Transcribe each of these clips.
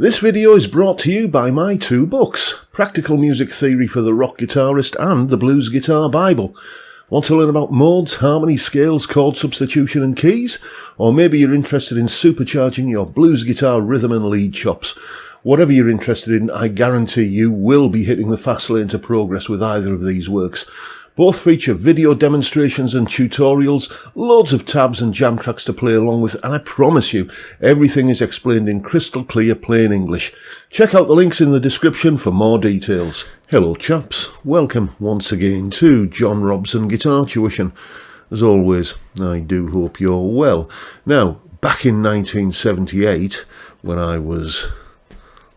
This video is brought to you by my two books, Practical Music Theory for the Rock Guitarist and The Blues Guitar Bible. Want to learn about modes, harmony, scales, chord substitution and keys? Or maybe you're interested in supercharging your blues guitar rhythm and lead chops. Whatever you're interested in, I guarantee you will be hitting the fast lane to progress with either of these works. Both feature video demonstrations and tutorials, loads of tabs and jam tracks to play along with, and I promise you, everything is explained in crystal clear plain English. Check out the links in the description for more details. Hello chaps, welcome once again to John Robson Guitar Tuition. As always, I do hope you're well. Now, back in 1978, when I was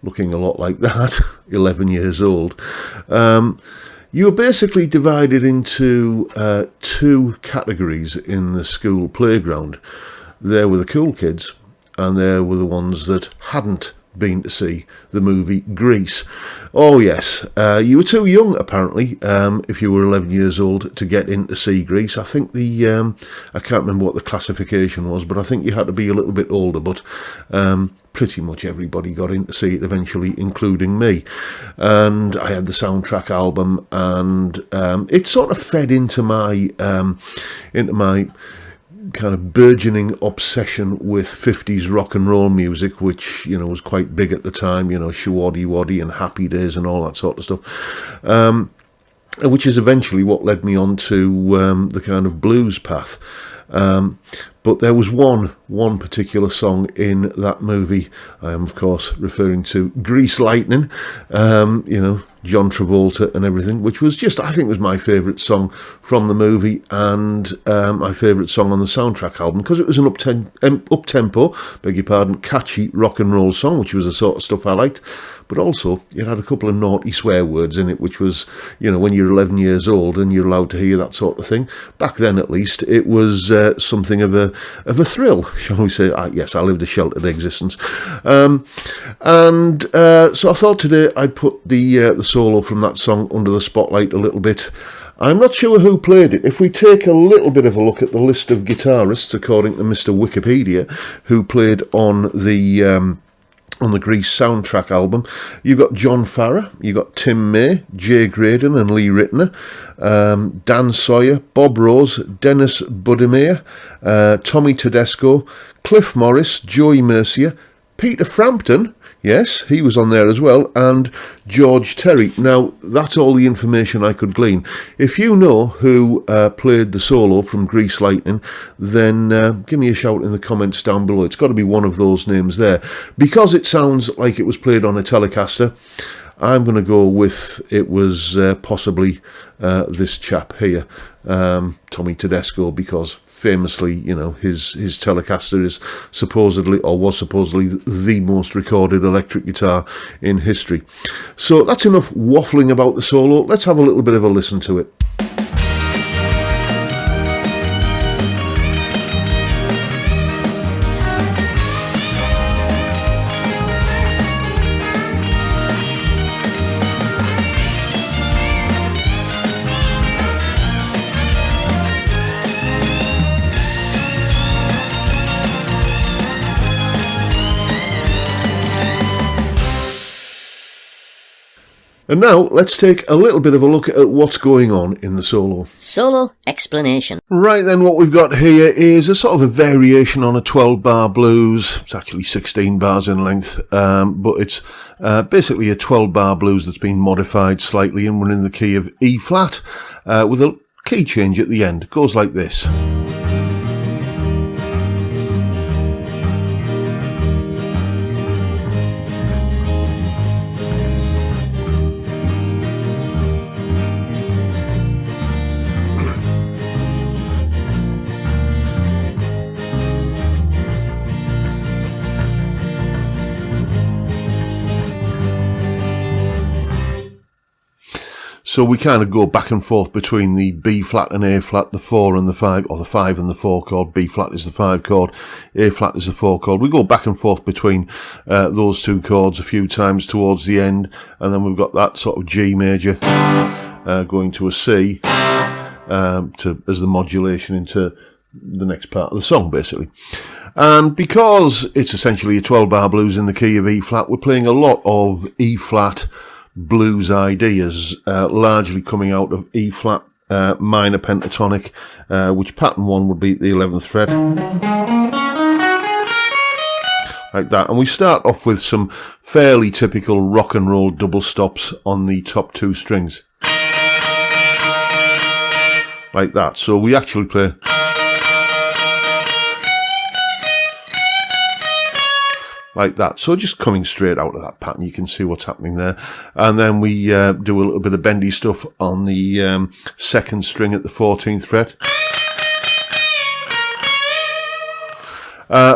looking a lot like that, 11 years old, you were basically divided into two categories in the school playground. There were the cool kids, and there were the ones that hadn't been to see the movie Grease. Oh yes, you were too young apparently, if you were 11 years old, to get in to see Grease. I think I can't remember what the classification was, but I think you had to be a little bit older, but pretty much everybody got in to see it eventually, including me. And I had the soundtrack album, and it sort of fed into my kind of burgeoning obsession with 50s rock and roll music, which, you know, was quite big at the time, you know, Shawaddy Waddy and Happy Days and all that sort of stuff, which is eventually what led me on to the kind of blues path. But there was one particular song in that movie. I am, of course, referring to Grease Lightning, you know, John Travolta and everything, which was just, I think, was my favourite song from the movie, and my favourite song on the soundtrack album, because it was an up-tempo, beg your pardon, catchy rock and roll song, which was the sort of stuff I liked. But also, it had a couple of naughty swear words in it, which was, you know, when you're 11 years old and you're allowed to hear that sort of thing. Back then, at least, it was something of a thrill, shall we say. Yes, I lived a sheltered existence. So I thought today I'd put the solo from that song under the spotlight a little bit. I'm not sure who played it. If we take a little bit of a look at the list of guitarists, according to Mr. Wikipedia, who played on the Grease soundtrack album, you got John Farrar, you got Tim May, Jay Graydon and Lee Ritner, Dan Sawyer, Bob Rose, Dennis Budimir, Tommy Tedesco, Cliff Morris, Joey Mercier, Peter Frampton, yes, he was on there as well, and George Terry. Now, that's all the information I could glean. If you know who played the solo from Grease Lightning, then give me a shout in the comments down below. It's got to be one of those names there. Because it sounds like it was played on a Telecaster, I'm going to go with it was possibly this chap here, Tommy Tedesco, because famously, you know, his Telecaster is supposedly, or was supposedly, the most recorded electric guitar in history. So that's enough waffling about the solo. Let's have a little bit of a listen to it. And now, let's take a little bit of a look at what's going on in the solo. Solo explanation. Right then, what we've got here is a sort of a variation on a 12-bar blues. It's actually 16 bars in length, but it's basically a 12-bar blues that's been modified slightly and run in the key of E-flat, with a key change at the end. It goes like this. So we kind of go back and forth between the B flat and A flat, the 4 and the 5, or the 5 and the 4 chord. B flat is the 5 chord, A flat is the 4 chord. We go back and forth between those two chords a few times towards the end, and then we've got that sort of G major going to a C as the modulation into the next part of the song, basically. And because it's essentially a 12-bar blues in the key of E flat, we're playing a lot of E flat blues ideas, largely coming out of E flat minor pentatonic, which pattern 1 would be the 11th fret. Like that. And we start off with some fairly typical rock and roll double stops on the top 2 strings. Like that. So we actually play like that. So just coming straight out of that pattern, you can see what's happening there. And then we do a little bit of bendy stuff on the 2nd string at the 14th fret.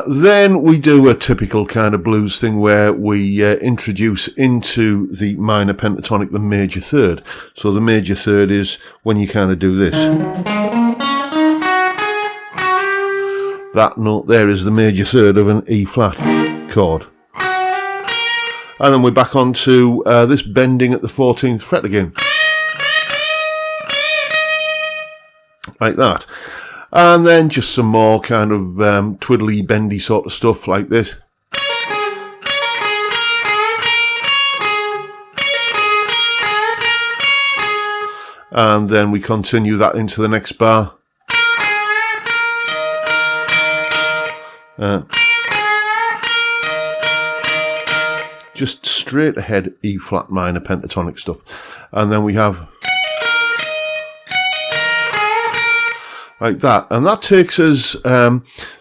Then we do a typical kind of blues thing where we introduce into the minor pentatonic the major third. So the major third is when you kind of do this. That note there is the major third of an E flat chord. And then we're back onto this bending at the 14th fret again. Like that. And then just some more kind of twiddly, bendy sort of stuff like this. And then we continue that into the next bar. Just straight ahead E flat minor pentatonic stuff. And then we have like that, and that takes us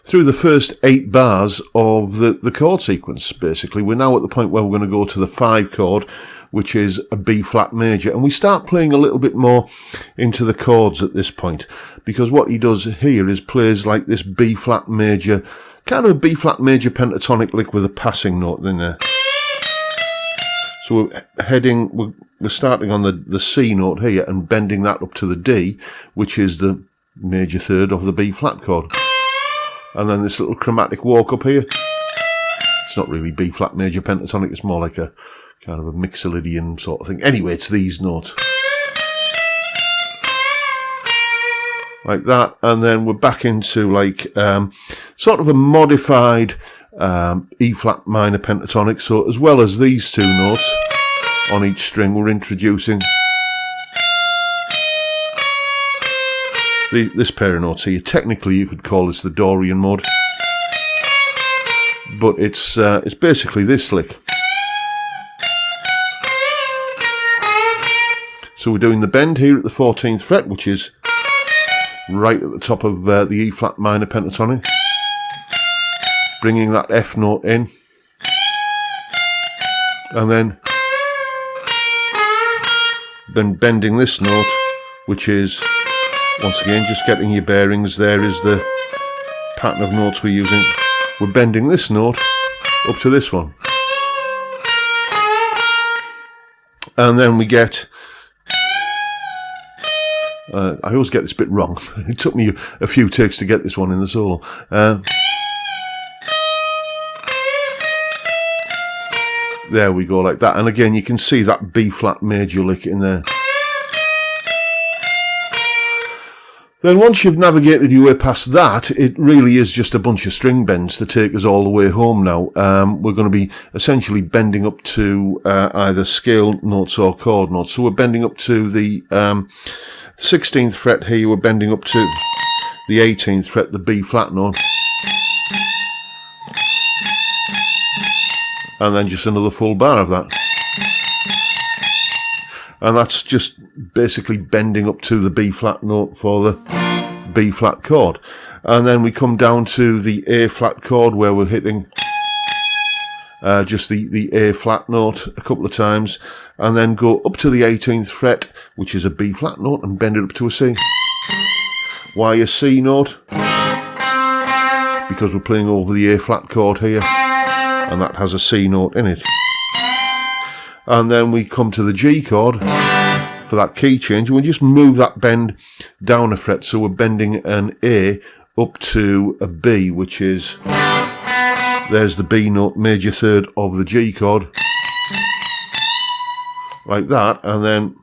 through the first 8 bars of the chord sequence. Basically, we're now at the point where we're going to go to the 5 chord, which is a B flat major, and we start playing a little bit more into the chords at this point, because what he does here is plays like this B flat major, kind of a B flat major pentatonic lick with a passing note in there. So we're starting on the C note here and bending that up to the D, which is the major third of the B flat chord. And then this little chromatic walk up here. It's not really B flat major pentatonic, it's more like a kind of a mixolydian sort of thing. Anyway, it's these notes. Like that, and then we're back into like sort of a modified E flat minor pentatonic. So as well as these 2 notes on each string, we're introducing this pair of notes here. Technically you could call this the Dorian mode, but it's basically this lick. So we're doing the bend here at the 14th fret, which is right at the top of the E flat minor pentatonic, bringing that F note in, and then bending this note, which is, once again, just getting your bearings. There is the pattern of notes we're using. We're bending this note up to this one. And then we get, I always get this bit wrong. It took me a few takes to get this one in the solo. There we go, like that. And again, you can see that B flat major lick in there. Then once you've navigated your way past that, it really is just a bunch of string bends to take us all the way home now. We're going to be essentially bending up to either scale notes or chord notes. So we're bending up to the 16th fret here, we're bending up to the 18th fret, the B flat note. And then just another full bar of that. And that's just basically bending up to the B flat note for the B flat chord. And then we come down to the A flat chord where we're hitting just the A flat note a couple of times, and then go up to the 18th fret, which is a B flat note, and bend it up to a C. Why a C note? Because we're playing over the A flat chord here, and that has a C note in it. And then we come to the G chord for that key change, and we just move that bend down a fret, so we're bending an A up to a B, which is, there's the B note, major third of the G chord, like that, and then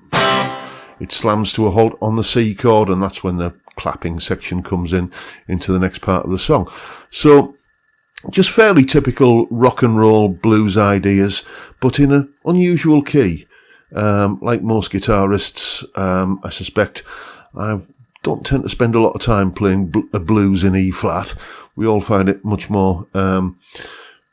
it slams to a halt on the C chord, and that's when the clapping section comes into the next part of the song. So just fairly typical rock and roll blues ideas, but in an unusual key. Like most guitarists, I suspect I don't tend to spend a lot of time playing blues in E flat. We all find it much more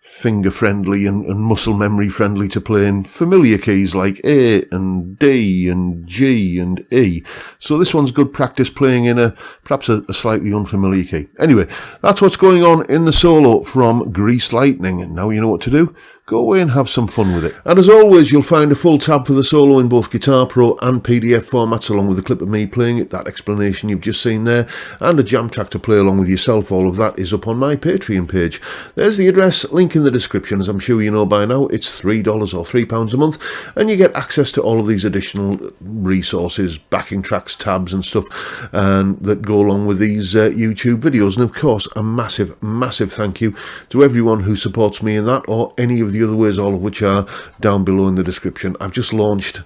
finger friendly and muscle memory friendly to play in familiar keys like A and D and G and E. So this one's good practice playing in perhaps a slightly unfamiliar key. Anyway, that's what's going on in the solo from Greased Lightning. And now you know what to do. Go away and have some fun with it. And as always, you'll find a full tab for the solo in both Guitar Pro and PDF formats, along with a clip of me playing it, that explanation you've just seen there, and a jam track to play along with yourself. All of that is up on my Patreon page. There's the address, link in the description. As I'm sure you know by now, it's $3 or £3 a month, and you get access to all of these additional resources, backing tracks, tabs and stuff, and that go along with these YouTube videos. And of course, a massive thank you to everyone who supports me in that, or any of the other ways, all of which are down below in the description. I've just launched,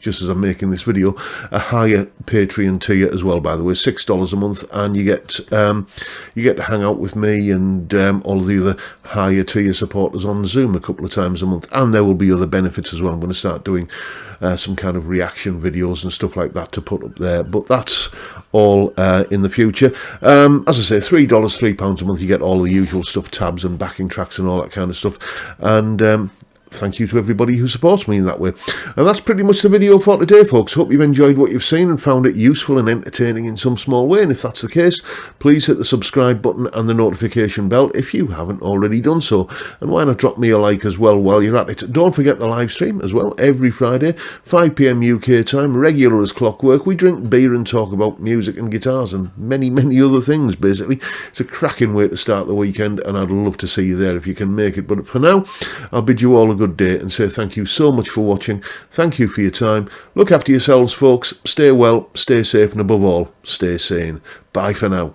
just as I'm making this video, a higher Patreon tier as well, by the way, $6 a month, and you get to hang out with me and all of the other higher tier supporters on Zoom a couple of times a month, and there will be other benefits as well. I'm going to start doing some kind of reaction videos and stuff like that to put up there, but that's all in the future. As I say, $3, £3 a month, you get all the usual stuff, tabs and backing tracks and all that kind of stuff, and thank you to everybody who supports me in that way. And that's pretty much the video for today, folks. Hope you've enjoyed what you've seen and found it useful and entertaining in some small way. And if that's the case, please hit the subscribe button and the notification bell if you haven't already done so. And why not drop me a like as well while you're at it. Don't forget the live stream as well, every Friday, 5 PM UK time, regular as clockwork. We drink beer and talk about music and guitars and many other things, basically. It's a cracking way to start the weekend, and I'd love to see you there if you can make it. But for now, I'll bid you all a good day and say thank you so much for watching. Thank you for your time. Look after yourselves, folks. Stay well, stay safe, and above all, stay sane. Bye for now.